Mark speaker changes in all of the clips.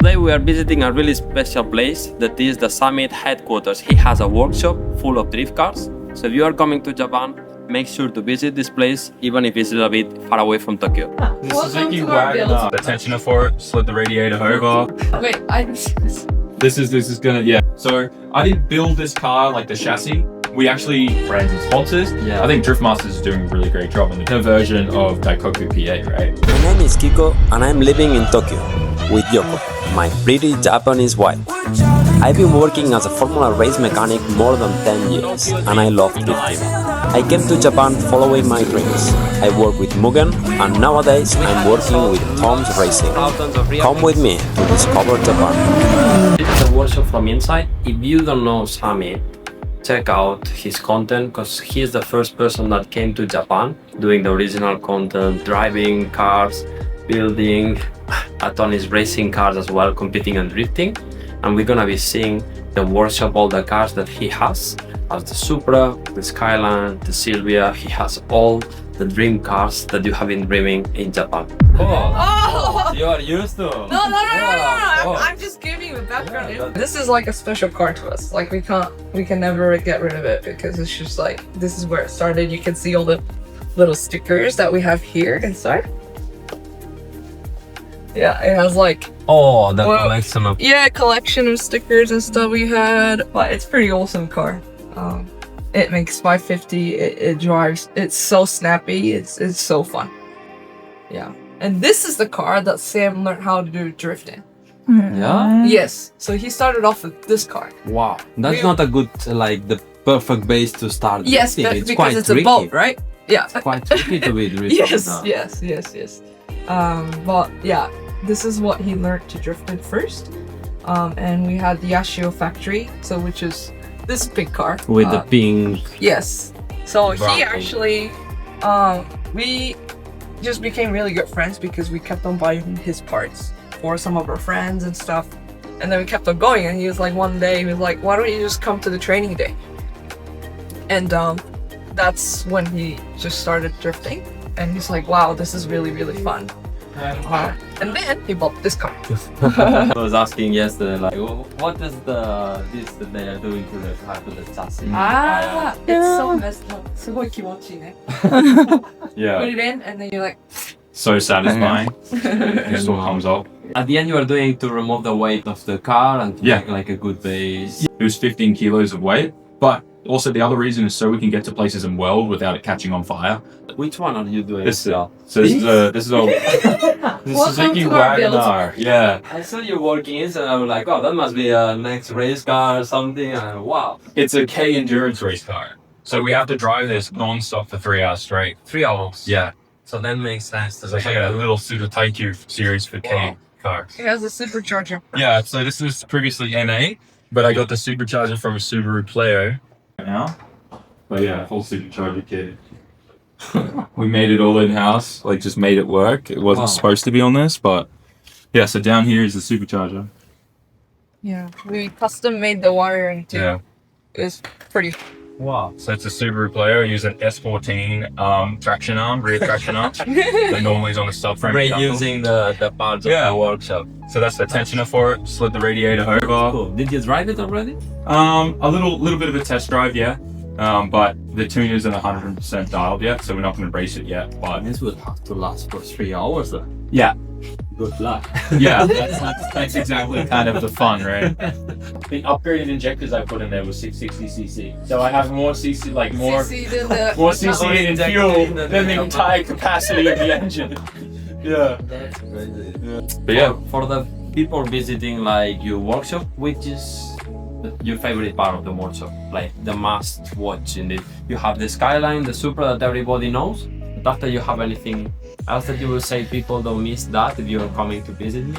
Speaker 1: Today we are visiting a really special place that is the Sammit headquarters. He has a workshop full of drift cars. So if you are coming to Japan, make sure to visit this place, even if it's a little bit far away from Tokyo.
Speaker 2: This Suzuki wagon, the tensioner for it, slid the radiator over.
Speaker 3: Wait, I didn't see this.
Speaker 2: This is gonna, yeah. So I didn't build this car, like the chassis. We actually ran some sponsors.
Speaker 1: Yeah.
Speaker 2: I think Driftmasters is doing a really great job in the version of Daikoku PA, right?
Speaker 4: My name is Kiko and I'm living in Tokyo with Yoko, my pretty Japanese wife. I've been working as a Formula race mechanic more than 10 years and I love drifting. I came to Japan following my dreams. I work with Mugen and nowadays I'm working with Tom's Racing. Come with me to discover Japan.
Speaker 1: It's a workshop from inside. If you don't know Sammit, check out his content because he is the first person that came to Japan doing the original content, driving cars, building Tony's racing cars as well, competing and drifting. And we're gonna be seeing the workshop, all the cars that he has, as the Supra, the Skyline, the Silvia. He has all the dream cars that you have been dreaming in Japan.
Speaker 3: Oh!
Speaker 1: You are used to.
Speaker 3: No. I'm just giving you a background. This is like a special car to us. Like we can never get rid of it because it's just like, this is where it started. You can see all the little stickers that we have here inside. Yeah, it has like,
Speaker 1: Oh, the collection of.
Speaker 3: yeah, collection of stickers and stuff we had. But it's pretty awesome car. It makes 550. It drives. It's so snappy. It's so fun. Yeah. And this is the car that Sam learned how to do drifting.
Speaker 1: Yeah?
Speaker 3: Yes. So he started off with this car.
Speaker 1: Wow. That's not a good, like, the perfect base to start.
Speaker 3: Yes,
Speaker 1: drifting.
Speaker 3: because
Speaker 1: quite
Speaker 3: it's
Speaker 1: tricky.
Speaker 3: a boat, right? Yeah.
Speaker 1: It's quite tricky to be drifting.
Speaker 3: Yes. But yeah, this is what he learned to drift in first. And we had the Yashio factory, so which is this big car
Speaker 1: With the pink.
Speaker 3: Yes. So
Speaker 1: Brown
Speaker 3: he actually, we just became really good friends because we kept on buying his parts for some of our friends and stuff. And then we kept on going, and he was like, one day, he was like, why don't you just come to the training day? And that's when he just started drifting. And he's like, wow, this is really, really fun. And then he bought this car.
Speaker 1: I was asking yesterday, like, what is this that they are doing to the car, to the chassis?
Speaker 3: It's so messed up. すごい気持ちいいね.
Speaker 2: Yeah.
Speaker 3: Put it in, and then you're like,
Speaker 2: So satisfying. It just all comes up.
Speaker 1: At the end, you are doing to remove the weight of the car and to make like a good base.
Speaker 2: It was 15 kilos of weight, but also the other reason is so we can get to places and weld without it catching on fire.
Speaker 1: Which one are you doing?
Speaker 2: This is a Suzuki
Speaker 3: to our build.
Speaker 2: Wagonar. Yeah.
Speaker 1: I saw you working inside, and I was like, oh, that must be a next race car or something. And wow.
Speaker 2: It's a K endurance race car. So we have to drive this non-stop for 3 hours straight.
Speaker 1: 3 hours.
Speaker 2: Yeah.
Speaker 1: So that makes sense.
Speaker 2: There's like a little Suda Taikyu series for K cars.
Speaker 3: it has a supercharger.
Speaker 2: Yeah, so this was previously NA, but I got the supercharger from a Subaru Pleo now. But yeah, full supercharger kit. We made it all in-house, like just made it work. It wasn't supposed to be on this, but yeah, so down here is the supercharger.
Speaker 3: Yeah, we custom made the wiring too.
Speaker 2: Yeah.
Speaker 3: It's pretty.
Speaker 1: Wow.
Speaker 2: So it's a Subaru Pleo. I use an S14 traction arm, rear traction arm. That normally is on the subframe.
Speaker 1: Reusing the parts of the workshop.
Speaker 2: So that's the tensioner for it. Slid the radiator over.
Speaker 1: Cool. Did you drive it already?
Speaker 2: A little bit of a test drive, yeah. But the tune isn't 100% dialed yet, so we're not going to race it yet. But
Speaker 1: This will have to last for 3 hours.
Speaker 2: yeah,
Speaker 1: Good luck.
Speaker 2: yeah, that's exactly kind of the fun, right? The upgraded injectors I put in there was 660cc, so I have more cc, like more cc in fuel than the entire capacity of the engine. Yeah.
Speaker 1: That's crazy.
Speaker 2: But yeah,
Speaker 1: For the people visiting like your workshop, which is your favorite part of the workshop? Like the must watch in it. You have the Skyline, the Supra that everybody knows. But after, you have anything else that you will say people don't miss that if you're coming to visit me?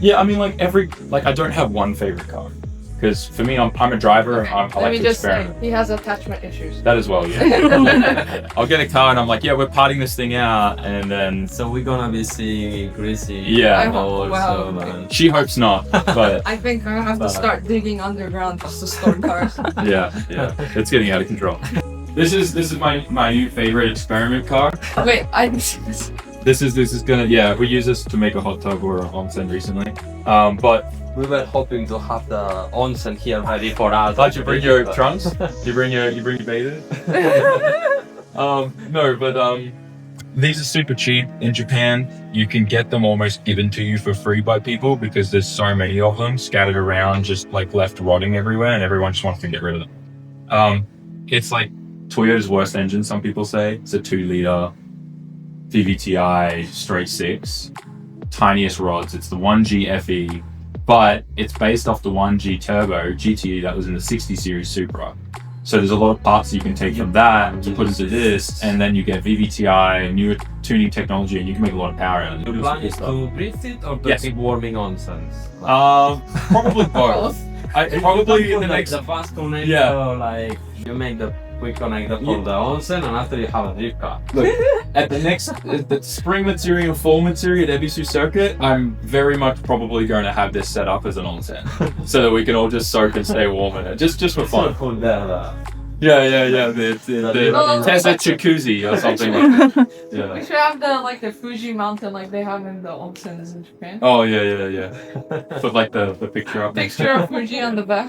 Speaker 2: yeah, I mean, like I don't have one favorite car, because for me, I'm a driver. I
Speaker 3: Let
Speaker 2: like
Speaker 3: me
Speaker 2: to
Speaker 3: just say,
Speaker 2: experiment.
Speaker 3: he has attachment issues.
Speaker 2: That as well, yeah. I'll get a car and I'm like, yeah, we're parting this thing out, and then
Speaker 1: So we're gonna be seeing Chrissy.
Speaker 2: Yeah.
Speaker 3: I hope-
Speaker 1: Also,
Speaker 3: wow.
Speaker 1: man.
Speaker 2: she hopes not, but
Speaker 3: I think I have to start digging underground just to store cars.
Speaker 2: yeah, it's getting out of control. This is my new favorite experiment car.
Speaker 3: Wait, I didn't see this.
Speaker 2: This is gonna, yeah, we use this to make a hot tub or an onsen recently. But
Speaker 1: We were hoping to have the onsen here ready for us.
Speaker 2: did you bring your trunks? You bring your bathers? No, but these are super cheap in Japan. You can get them almost given to you for free by people because there's so many of them scattered around, just like left rotting everywhere, and everyone just wants to get rid of them. It's like Toyota's worst engine, some people say. It's a 2-liter VVTi straight 6, tiniest rods. It's the 1G FE, but it's based off the 1G turbo GT that was in the 60 series Supra. So there's a lot of parts you can take from that to put into this, and then you get VVTi, newer tuning technology, and you can make a lot of power out of it.
Speaker 1: The plan is to drift it or to
Speaker 2: Yes.
Speaker 1: keep warming onsens?
Speaker 2: Probably both. Probably in the next.
Speaker 1: The fast connector,
Speaker 2: Yeah.
Speaker 1: like you make the quick connector for the onsen, and after you have a drift car.
Speaker 2: Look, at the spring material, fall material at Ebisu Circuit, I'm very much probably going to have this set up as an onsen, so that we can all just soak and stay warm in it, just for fun.
Speaker 1: For the
Speaker 2: Yeah. The Tesla jacuzzi or something like that.
Speaker 3: We
Speaker 2: Yeah.
Speaker 3: should have the Fuji mountain like they have in the onsens in Japan.
Speaker 2: Oh yeah. Put like the picture up.
Speaker 3: Picture of Fuji on the back.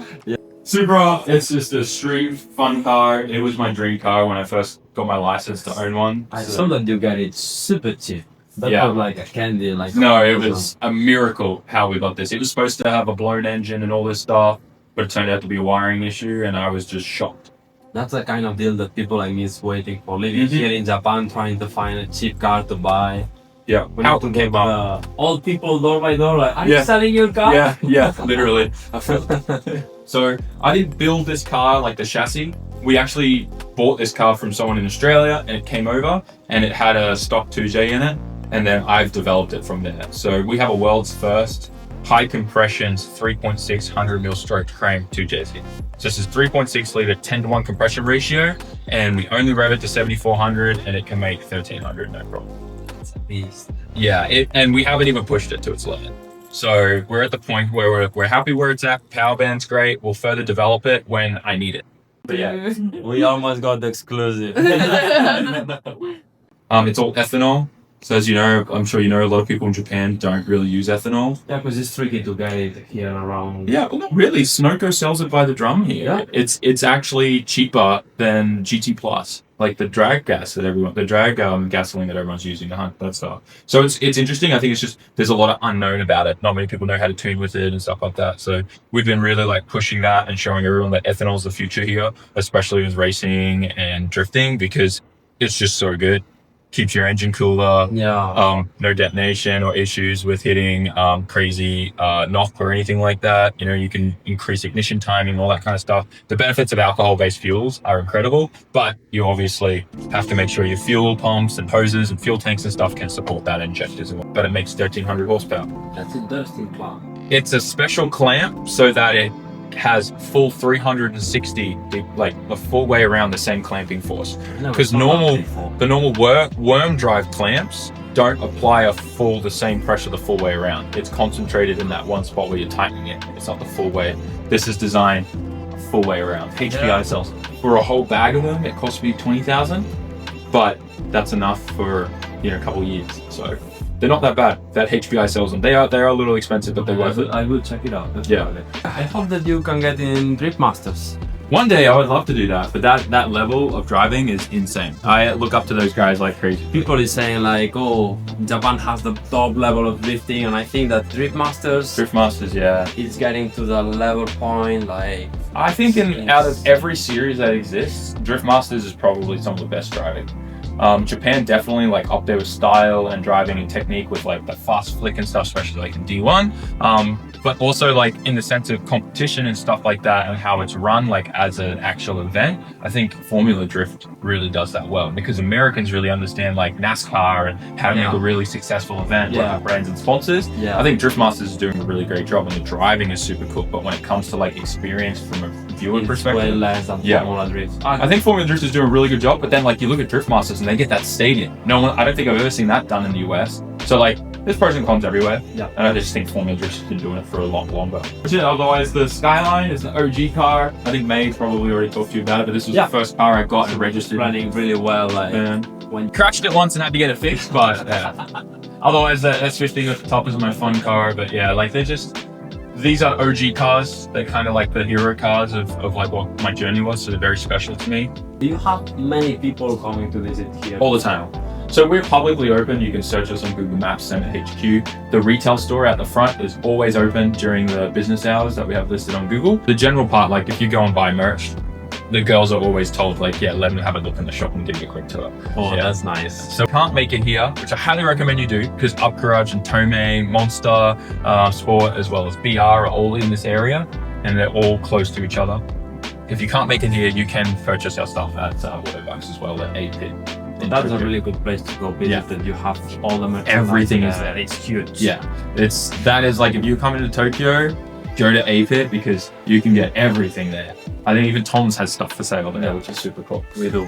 Speaker 2: Supra, it's just a street fun car. It was my dream car when I first got my license to own one.
Speaker 1: I
Speaker 2: So-
Speaker 1: saw that you got it super cheap. That
Speaker 2: Yeah.
Speaker 1: was like a candy, like
Speaker 2: No, it was a miracle how we got this. It was supposed to have a blown engine and all this stuff, but it turned out to be a wiring issue, and I was just shocked.
Speaker 1: That's the kind of deal that people like me is waiting for. Living
Speaker 2: Mhm.
Speaker 1: here in Japan, trying to find a cheap car to buy.
Speaker 2: Yeah,
Speaker 1: We
Speaker 2: how
Speaker 1: need to
Speaker 2: it
Speaker 1: get
Speaker 2: came up.
Speaker 1: old people door by door, like, are
Speaker 2: Yeah.
Speaker 1: you selling your car?
Speaker 2: Yeah, literally. I felt So I didn't build this car, like the chassis. We actually bought this car from someone in Australia, and it came over, and it had a stock 2J in it, and then I've developed it from there. So we have a world's first high compression 3.6 100mm stroke frame 2JZ. So this is 3.6 liter 10-to-1 compression ratio, and we only rev it to 7,400, and it can make 1,300 no problem.
Speaker 1: It's a beast.
Speaker 2: Yeah, and we haven't even pushed it to its limit. So we're at the point where we're happy where it's at. Power band's great. We'll further develop it when I need it. But yeah,
Speaker 1: We almost got the exclusive.
Speaker 2: it's all ethanol. So as you know, I'm sure you know, a lot of people in Japan don't really use ethanol.
Speaker 1: Yeah, because it's tricky to get it here around.
Speaker 2: Yeah, well, not really. Sunoco sells it by the drum here.
Speaker 1: Yeah.
Speaker 2: It's actually cheaper than GT Plus, like the drag gasoline that everyone's using to hunt that stuff. So it's interesting. I think it's just there's a lot of unknown about it. Not many people know how to tune with it and stuff like that. So we've been really like pushing that and showing everyone that ethanol is the future here, especially with racing and drifting, because it's just so good. Keeps your engine cooler.
Speaker 1: Yeah.
Speaker 2: No detonation or issues with hitting crazy knock or anything like that. You know, you can increase ignition timing, all that kind of stuff. The benefits of alcohol-based fuels are incredible, but you obviously have to make sure your fuel pumps and hoses and fuel tanks and stuff can support that injectors. But it makes 1,300 horsepower.
Speaker 1: That's interesting plan.
Speaker 2: It's a special clamp so that it has full 360, like the full way around the same clamping force. Because the normal worm drive clamps don't apply the same pressure the full way around. It's concentrated in that one spot where you're tightening it. It's not the full way. This is designed full way around. HPI cells. For a whole bag of them, it cost me 20,000, but that's enough for a couple years. So they're not that bad. That HPI sells them. They are a little expensive, but they're worth it.
Speaker 1: I will check it out.
Speaker 2: Yeah.
Speaker 1: I hope that you can get in Drift Masters.
Speaker 2: One day I would love to do that, but that level of driving is insane. I look up to those guys like crazy.
Speaker 1: People is saying like, oh, Japan has the top level of drifting, and I think that Drift Masters
Speaker 2: yeah.
Speaker 1: is getting to the level point. Like,
Speaker 2: I think out of every series that exists, Drift Masters is probably some of the best driving. Japan definitely like up there with style and driving and technique with like the fast flick and stuff, especially like in D1. But also like in the sense of competition and stuff like that and how it's run like as an actual event, I think Formula Drift really does that well, because Americans really understand like NASCAR and how to make a really successful event, like brands and sponsors.
Speaker 1: Yeah.
Speaker 2: I think Drift Masters is doing a really great job, and the driving is super cool. But when it comes to like experience from a viewer
Speaker 1: it's
Speaker 2: perspective,
Speaker 1: way less than Formula Drift.
Speaker 2: I think Formula Drift is doing a really good job, but then like you look at Drift Masters and they get that stadium. I don't think I've ever seen that done in the US. So like there's pros and cons everywhere.
Speaker 1: Yeah.
Speaker 2: And I just think Formula Drift's been doing it for a lot longer. But yeah, otherwise the Skyline is an OG car. I think May's probably already talked to you about it, but this was the first car I got and registered.
Speaker 1: Running really well, like.
Speaker 2: And
Speaker 1: When
Speaker 2: Crashed it once and had to get it fixed, but yeah. Otherwise, that S50 at the top is my fun car. But yeah, like these are OG cars. They're kind of like the hero cars of like what my journey was. So they're very special to me.
Speaker 1: do you have many people coming to visit here?
Speaker 2: All the time. So we're publicly open. You can search us on Google Maps, Sammit HQ. The retail store at the front is always open during the business hours that we have listed on Google. The general part, like if you go and buy merch, the girls are always told like, yeah, let them have a look in the shop and give you a quick tour.
Speaker 1: Oh,
Speaker 2: Yeah.
Speaker 1: that's nice.
Speaker 2: So can't make it here, which I highly recommend you do, because Up Garage and Tomei, Monster, Sport, as well as BR are all in this area, and they're all close to each other. If you can't make it here, you can purchase your stuff at Autobucks as well, at 8-Pit.
Speaker 1: That's a really good place to go visit.
Speaker 2: Yeah.
Speaker 1: That you have all the merchandise
Speaker 2: Everything is there.
Speaker 1: It's huge.
Speaker 2: Yeah, that is like if you come into Tokyo, go to 8-Pit because you can get everything there. I think even Tom's has stuff for sale there, which is super cool.
Speaker 1: We do.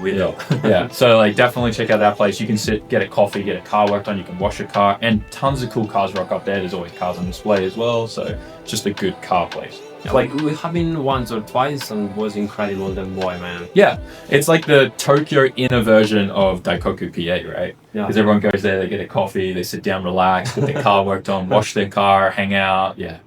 Speaker 2: Yeah, so like definitely check out that place. You can sit, get a coffee, get a car worked on, you can wash your car, and tons of cool cars rock up there. There's always cars on display as well, so just a good car place.
Speaker 1: Like we have been once or twice and was incredible. Then boy, man.
Speaker 2: Yeah, it's like the Tokyo inner version of Daikoku PA, right?
Speaker 1: Yeah.
Speaker 2: Because everyone goes there, they get a coffee, they sit down, relax, get their car worked on, wash their car, hang out. Yeah,